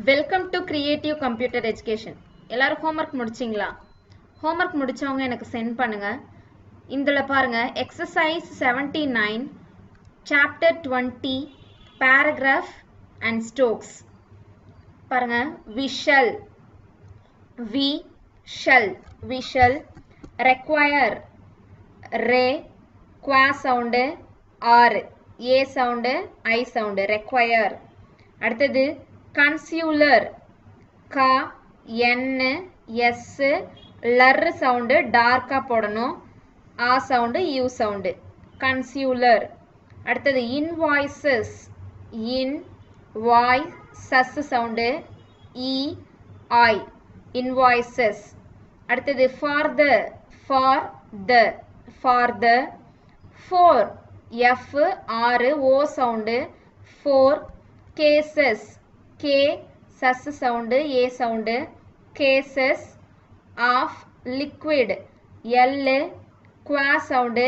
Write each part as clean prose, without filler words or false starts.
Welcome to creative computer education. எல்லாரும் homework முடிச்சிங்களா? Homework முடிச்சவங்க எனக்கு சென்ட் பண்ணுங்க. இதில் பாருங்க, exercise 79 chapter 20 paragraph and Stokes. பாருங்க, we shall require re qua sound r a sound I sound require. அடுத்தது consular ka n s lr sound dark போடணும், a sound u sound consular. அடுத்தது invoices in voices sound e I invoices. அடுத்தது for the for f r o sound for cases k sus sound a sound cases of liquid l qua sound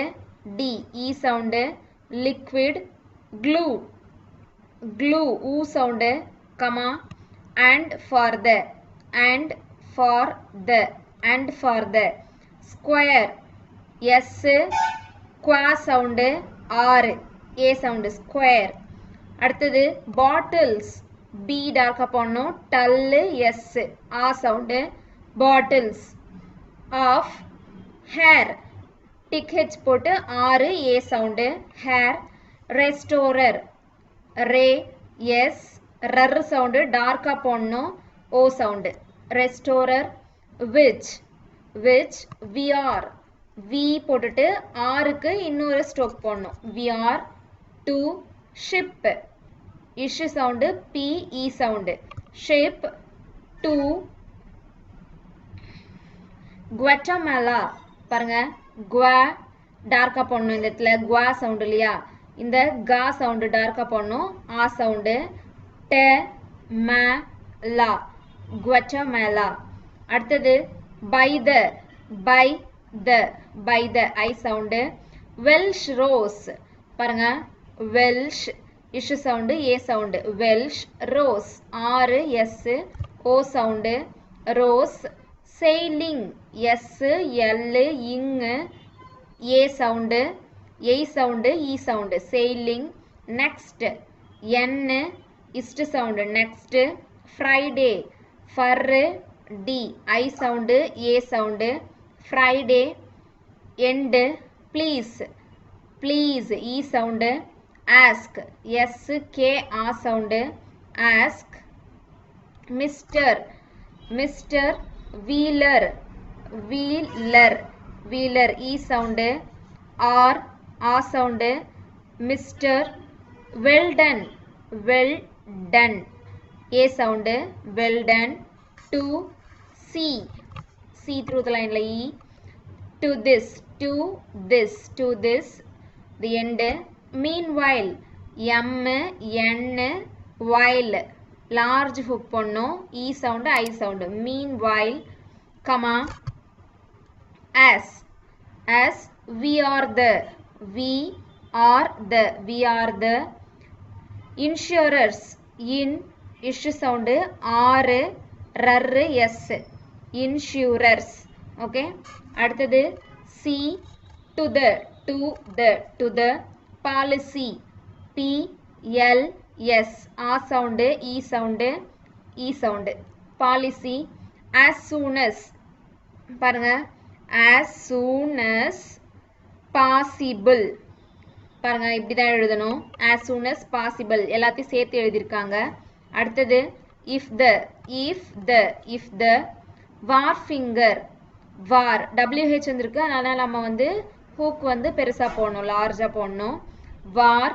d e sound liquid glue u sound comma and for the square s qua sound r a sound square. அடுத்தது bottles b டார்க்கா போடணும், dull s a sound bottles of hair tick h போட்டு r a sound hair restorer re s r sound டார்க்கா போடணும், o sound restorer. which we are v போட்டுட்டு r க்கு இன்னொரு stroke போடணும், we are to ship ish sound p e sound ship to Guatemala. பாருங்க, gua டார்க்கா போடணும், இந்த இடத்துல gua sound இல்லையா, இந்த ga sound டார்க்கா போடணும், a sound te ma la Guatemala. அடுத்தது by the I sound Welsh rose. பாருங்க, Welsh ish sound a sound Welsh rose r s o sound rose. sailing s l ing a sound e sound sailing. next n ist sound next. friday fur d I sound a sound friday. end please e sound ask s k a sound ask. Mr wheeler e sound r a sound Mr. well done a sound well done. to see through the line e. to this the end. meanwhile m n while large hook பண்ணோம், e sound I sound meanwhile comma as we are the insurers in ish sound r r s insurers. okay. அடுத்தது see to the policy p l s a sound e sound policy. as soon as பாருங்க, as soon as possible பாருங்க, இப்படிதான் எழுதணும், as soon as possible எல்லாத்தையும் சேர்த்து எழுதியிருக்காங்க. அடுத்தது if the war finger war wh வந்திருக்கு, அதனால நம்ம வந்து ஹூக் வந்து பெருசா போடணும், லார்ஜா போடணும். war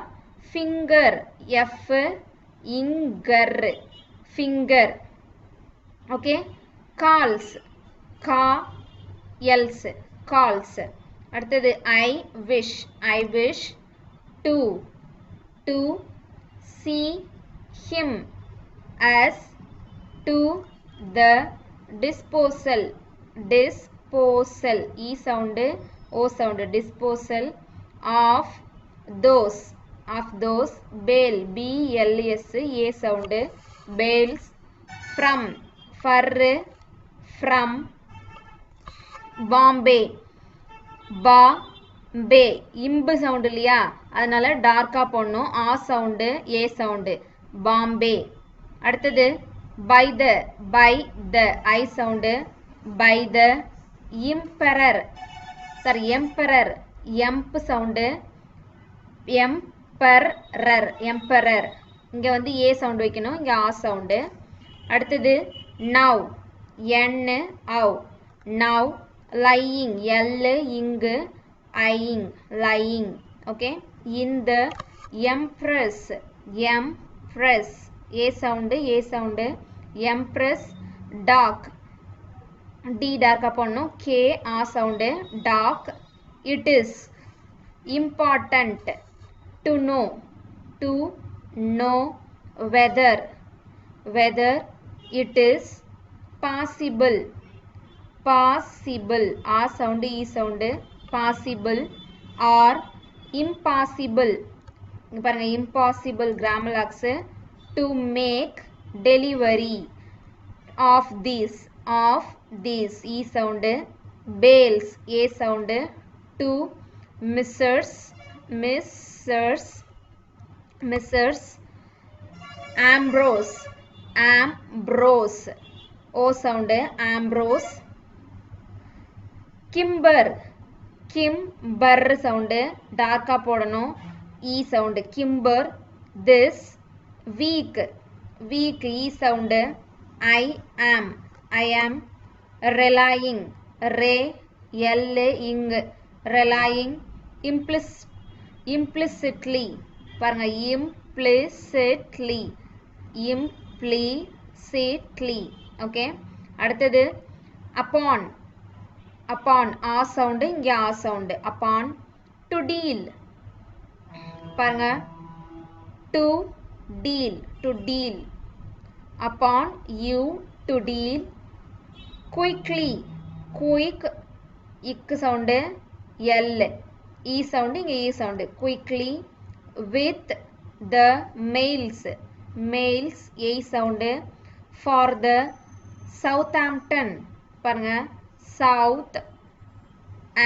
finger f inger finger. okay. calls அடுத்தது I wish to see him as to the disposal e sound o sound disposal of those bale b l s a sound bales from for from Bombay ba bay இம்பு sound இல்லையா அதனால டார்க்கா போடணும் ஆ sound A sound Bombay அடுத்தது by the I sound by the emperor sorry emperor எம்ப் sound emperor இங்க வந்து ஏ சவுண்ட் வைக்கணும் இங்க ஆ சவுண்டு அடுத்தது நவ் என் அவ் நவ் லையிங் எல் இங்கு eyeing lying okay in the empress a sound empress dark d dark பண்ணனும் k a sound dark it is important to know whether it is possible a sound e sound possible or impossible இங்க பாருங்க impossible grammar lax to make delivery of this e sound bales a sound to Mrs. Ambrose o sound Ambrose Kimber sound டார்க்கா போடணும் e sound kimber this week e sound I am relying relying implicitly பாருங்க implicitly okay அடுத்தது upon ஆ sound இங்க ஆ sound upon to deal பாருங்க to deal upon you to deal quickly quick இக் sound l e sound இங்க e sound quickly with the mails a sound for the Southampton பாருங்க South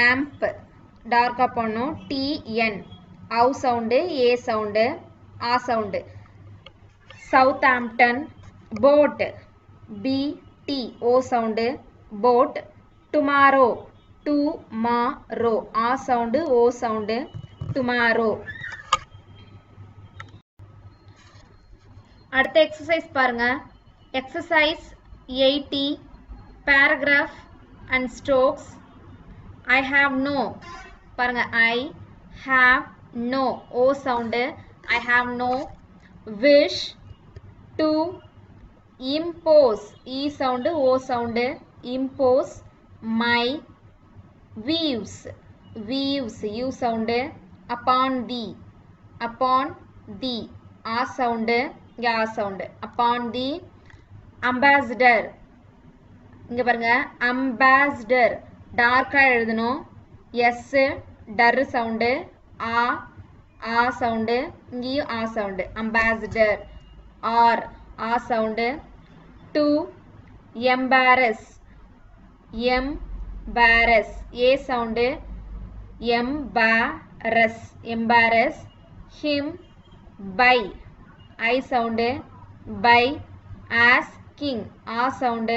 amp டார்க்கா பண்ணனும் tn au sound a sound a sound Southampton boat bt o sound boat tomorrow a sound o sound tomorrow அடுத்த exercise பாருங்க exercise 80 paragraph and strokes I have no பாருங்க I have no o sound I have no wish to impose e sound o sound impose my views u sound upon the a sound ya sound upon the ambassador இங்க பாருங்க ambassador டார்க்கா எழுதணும் s டர் sound a sound இங்கேயும் a sound ambassador or a sound to embarrass a sound embarrass him by I sound by asking a sound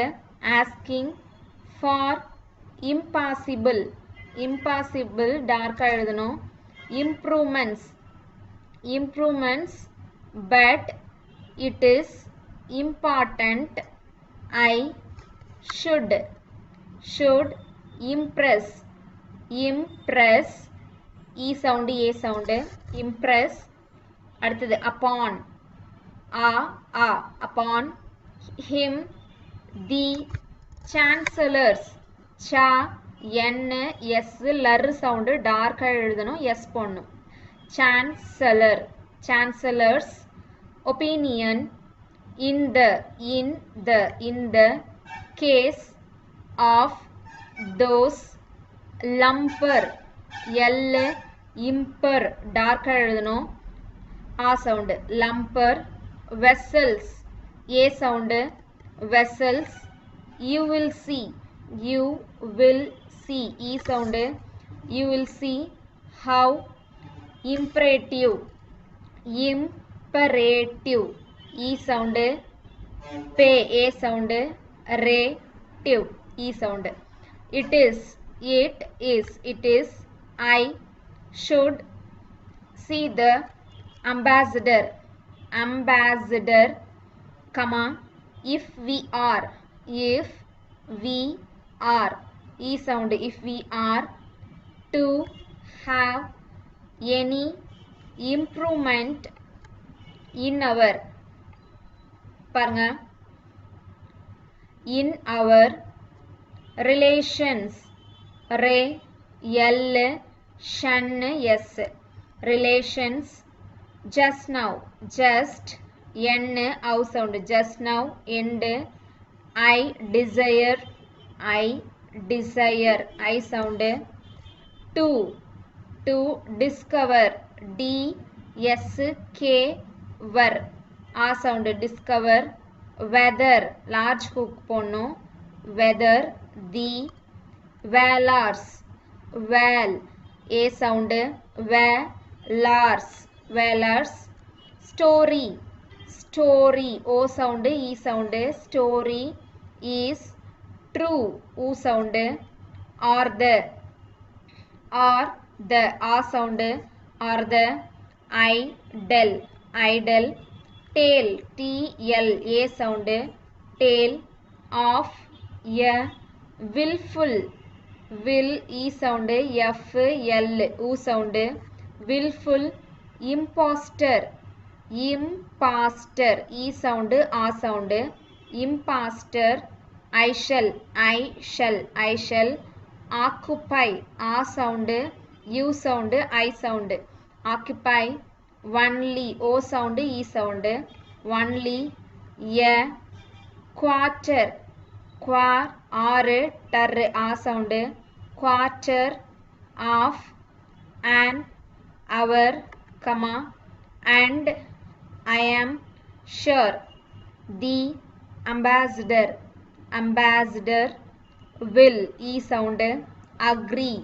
asking for impossible டார்க்கா எழுதணும் improvements but it is important I should impress e sound a sound impress அடுத்தது upon upon him the chancellors n s லர் sound டார்க்கா எழுதணும் s போடணும் chancellors opinion in the case of those lumper l imper டார்க்கா எழுதணும் a sound lumper vessels a sound vessels. You will see. You will see. E sound. You will see. How. Imperative. Imperative. E sound. Pay. A sound. Rative. E sound. It is. It is. It is. I should see the ambassador. Ambassador, comma, if we are. If we are. E sound. If we are to have any improvement in our. பாருங்க. In our relations. Relations. Relations. Just now. Just. N. Ow sound. Just now. End. I desire. I desire. I sound. To. To discover. D. S. K. Ver. A sound. Discover. Whether. Large hook போடணும். Whether. The. Valors. Val. A sound. Valors. Valors. Story. Story. O sound. E sound. Story is true. U sound. Or the. Or the. A sound. Or the. Idle. Idle. Tail. T-L. A sound. Tail of a willful. Will. E sound. F-L. U sound. Willful. Imposter. Imposter. E sound. A sound. Imposter. I shall. I shall. I shall. Occupy. A sound. U sound. I sound. Occupy. Only. O sound. E sound. Only. A quarter. Quarter. A sound. Quarter of an hour, comma, and I am sure the ambassador. Ambassador will. E sound. Agree.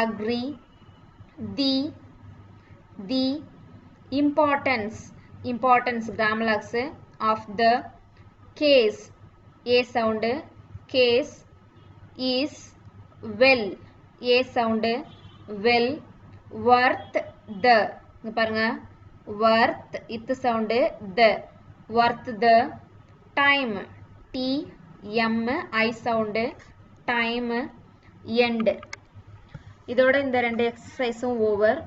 Agree. The importance. Importance. Grammar of the case. A sound. Case is well. A sound. Well. Worth the. பாருங்க. Worth. It sound. The. Worth the time. T. M. I sound. Time. End. இதோட இந்த ரெண்டு எக்ஸசைஸும் over.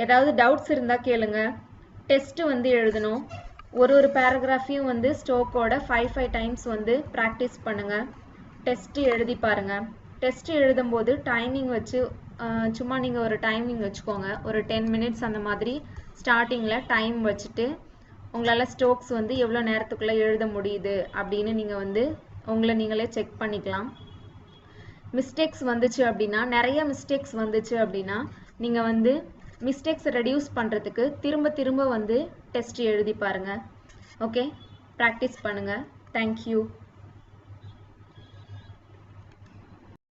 ஏதாவது doubts இருந்தால் கேளுங்க. Test வந்து எழுதணும். ஒரு பேராகிராஃபையும் வந்து ஸ்டோக்கோட 5 டைம்ஸ் வந்து ப்ராக்டிஸ் பண்ணுங்கள். டெஸ்ட்டு எழுதி பாருங்கள். டெஸ்ட்டு எழுதும்போது டைமிங் வச்சு சும்மா நீங்கள் ஒரு டைமிங் வச்சுக்கோங்க. ஒரு 10 மினிட்ஸ் அந்த மாதிரி ஸ்டார்டிங்கில் டைம் வச்சுட்டு உங்களால் ஸ்டோக்ஸ் வந்து எவ்வளோ நேரத்துக்குள்ளே எழுத முடியுது அப்படின்னு நீங்கள் வந்து உங்களை நீங்களே செக் பண்ணிக்கலாம். மிஸ்டேக்ஸ் வந்துச்சு அப்படின்னா, நிறைய மிஸ்டேக்ஸ் வந்துச்சு அப்படின்னா நீங்கள் வந்து மிஸ்டேக்ஸை ரெடியூஸ் பண்ணுறதுக்கு திரும்ப வந்து டெஸ்ட் எழுதி பாருங்கள். ஓகே, ப்ராக்டிஸ் பண்ணுங்கள். தேங்க்யூ.